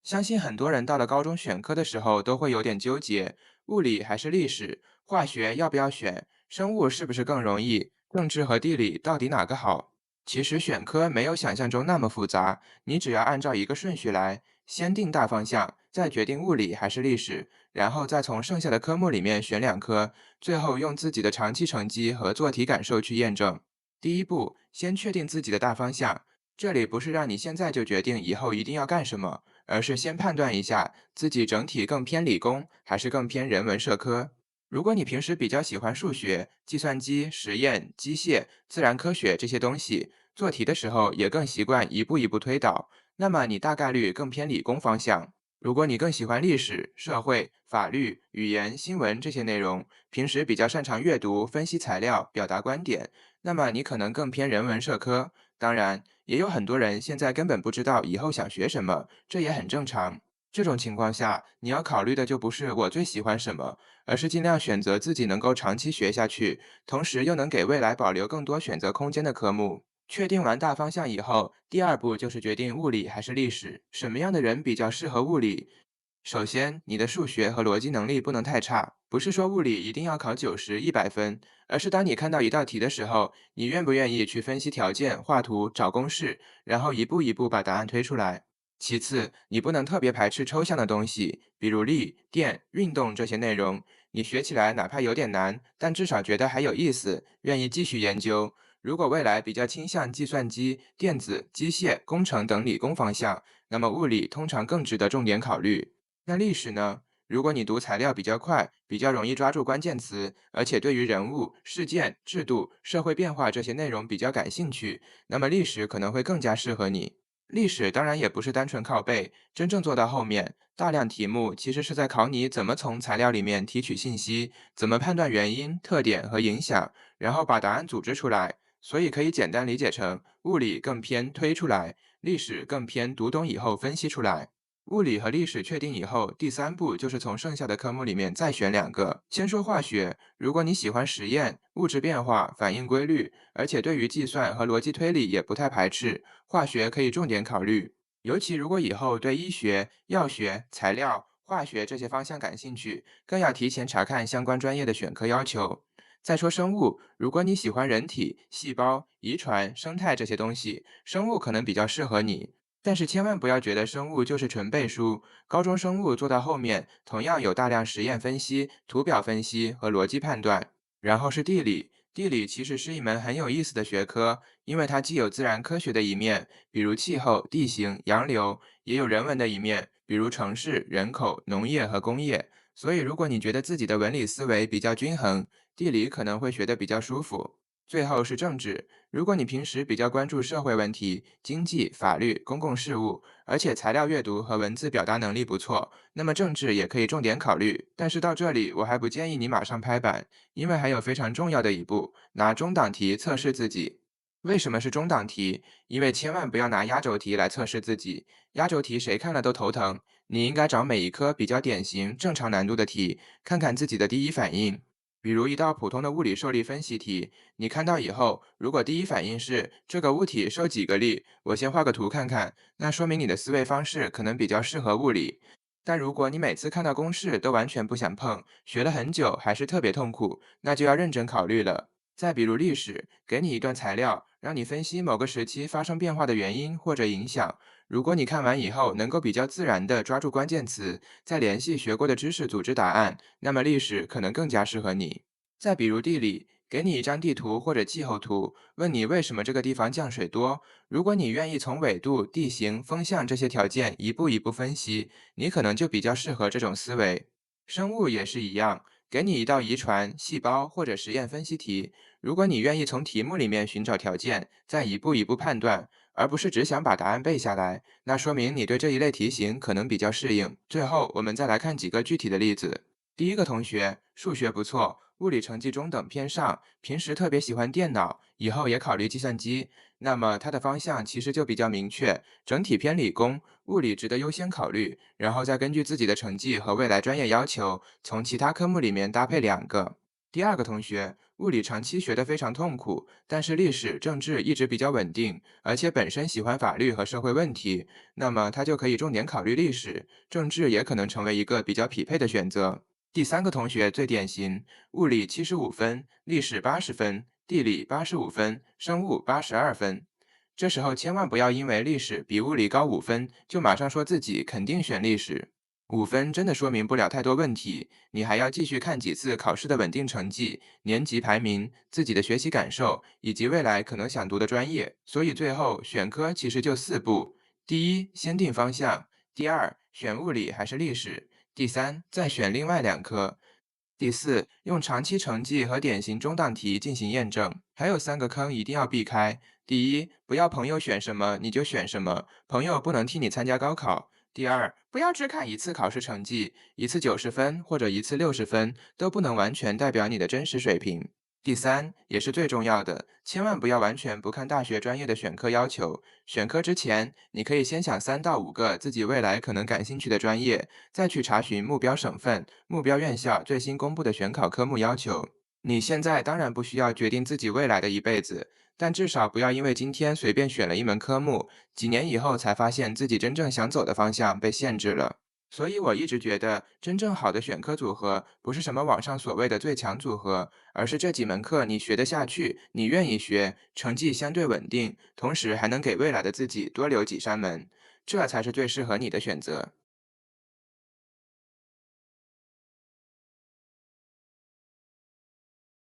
相信很多人到了高中选科的时候都会有点纠结，物理还是历史，化学要不要选，生物是不是更容易，政治和地理到底哪个好？其实选科没有想象中那么复杂，你只要按照一个顺序来，先定大方向，再决定物理还是历史，然后再从剩下的科目里面选2科，最后用自己的长期成绩和做题感受去验证。第一步，先确定自己的大方向，这里不是让你现在就决定以后一定要干什么。而是先判断一下自己整体更偏理工还是更偏人文社科。如果你平时比较喜欢数学、计算机、实验、机械、自然科学这些东西，做题的时候也更习惯一步一步推导，那么你大概率更偏理工方向。如果你更喜欢历史、社会、法律、语言、新闻这些内容，平时比较擅长阅读、分析材料、表达观点，那么你可能更偏人文社科。当然，也有很多人现在根本不知道以后想学什么，这也很正常。这种情况下，你要考虑的就不是我最喜欢什么，而是尽量选择自己能够长期学下去，同时又能给未来保留更多选择空间的科目。确定完大方向以后，第二步就是决定物理还是历史，什么样的人比较适合物理。首先，你的数学和逻辑能力不能太差，不是说物理一定要考90、100分，而是当你看到一道题的时候，你愿不愿意去分析条件、画图、找公式，然后一步一步把答案推出来。其次，你不能特别排斥抽象的东西，比如力、电、运动这些内容，你学起来哪怕有点难，但至少觉得还有意思，愿意继续研究。如果未来比较倾向计算机、电子、机械、工程等理工方向，那么物理通常更值得重点考虑。那历史呢？如果你读材料比较快，比较容易抓住关键词，而且对于人物、事件、制度、社会变化这些内容比较感兴趣，那么历史可能会更加适合你。历史当然也不是单纯靠背，真正做到后面，大量题目其实是在考你怎么从材料里面提取信息，怎么判断原因、特点和影响，然后把答案组织出来。所以可以简单理解成，物理更偏推出来，历史更偏读懂以后分析出来。物理和历史确定以后，第三步就是从剩下的科目里面再选2个。先说化学，如果你喜欢实验、物质变化、反应规律，而且对于计算和逻辑推理也不太排斥，化学可以重点考虑。尤其如果以后对医学、药学、材料、化学这些方向感兴趣，更要提前查看相关专业的选科要求。再说生物，如果你喜欢人体、细胞、遗传、生态这些东西，生物可能比较适合你。但是千万不要觉得生物就是纯背书，高中生物做到后面同样有大量实验分析、图表分析和逻辑判断。然后是地理，地理其实是一门很有意思的学科，因为它既有自然科学的一面，比如气候、地形、洋流，也有人文的一面，比如城市、人口、农业和工业。所以如果你觉得自己的文理思维比较均衡，地理可能会学得比较舒服。最后是政治，如果你平时比较关注社会问题、经济、法律、公共事务，而且材料阅读和文字表达能力不错，那么政治也可以重点考虑。但是到这里，我还不建议你马上拍板，因为还有非常重要的一步，拿中档题测试自己。为什么是中档题？因为千万不要拿压轴题来测试自己，压轴题谁看了都头疼。你应该找每一科比较典型、正常难度的题，看看自己的第一反应。比如一道普通的物理受力分析题，你看到以后，如果第一反应是这个物体受几个力，我先画个图看看，那说明你的思维方式可能比较适合物理。但如果你每次看到公式都完全不想碰，学了很久还是特别痛苦，那就要认真考虑了。再比如历史，给你一段材料，让你分析某个时期发生变化的原因或者影响。如果你看完以后能够比较自然地抓住关键词，再联系学过的知识组织答案，那么历史可能更加适合你。再比如地理，给你一张地图或者气候图，问你为什么这个地方降水多。如果你愿意从纬度、地形、风向这些条件一步一步分析，你可能就比较适合这种思维。生物也是一样，给你一道遗传、细胞或者实验分析题，如果你愿意从题目里面寻找条件，再一步一步判断，而不是只想把答案背下来，那说明你对这一类题型可能比较适应。最后，我们再来看几个具体的例子。第一个同学，数学不错，物理成绩中等偏上，平时特别喜欢电脑，以后也考虑计算机。那么他的方向其实就比较明确，整体偏理工，物理值得优先考虑，然后再根据自己的成绩和未来专业要求，从其他科目里面搭配2个。第二个同学，物理长期学得非常痛苦，但是历史、政治一直比较稳定，而且本身喜欢法律和社会问题，那么他就可以重点考虑历史，政治也可能成为一个比较匹配的选择。第三个同学最典型，物理75分，历史80分，地理85分，生物82分。这时候千万不要因为历史比物理高5分，就马上说自己肯定选历史。5分真的说明不了太多问题，你还要继续看几次考试的稳定成绩、年级排名、自己的学习感受，以及未来可能想读的专业。所以最后选科其实就4步：第一，先定方向；第二，选物理还是历史；第三，再选另外2科。第四，用长期成绩和典型中档题进行验证。还有3个坑一定要避开：第一，不要朋友选什么你就选什么，朋友不能替你参加高考。第二，不要只看一次考试成绩，一次90分或者一次60分都不能完全代表你的真实水平。第三，也是最重要的，千万不要完全不看大学专业的选科要求。选科之前，你可以先想3到5个自己未来可能感兴趣的专业，再去查询目标省份、目标院校最新公布的选考科目要求。你现在当然不需要决定自己未来的一辈子，但至少不要因为今天随便选了一门科目，几年以后才发现自己真正想走的方向被限制了。所以我一直觉得，真正好的选科组合不是什么网上所谓的最强组合，而是这几门课你学得下去，你愿意学，成绩相对稳定，同时还能给未来的自己多留几扇门，这才是最适合你的选择。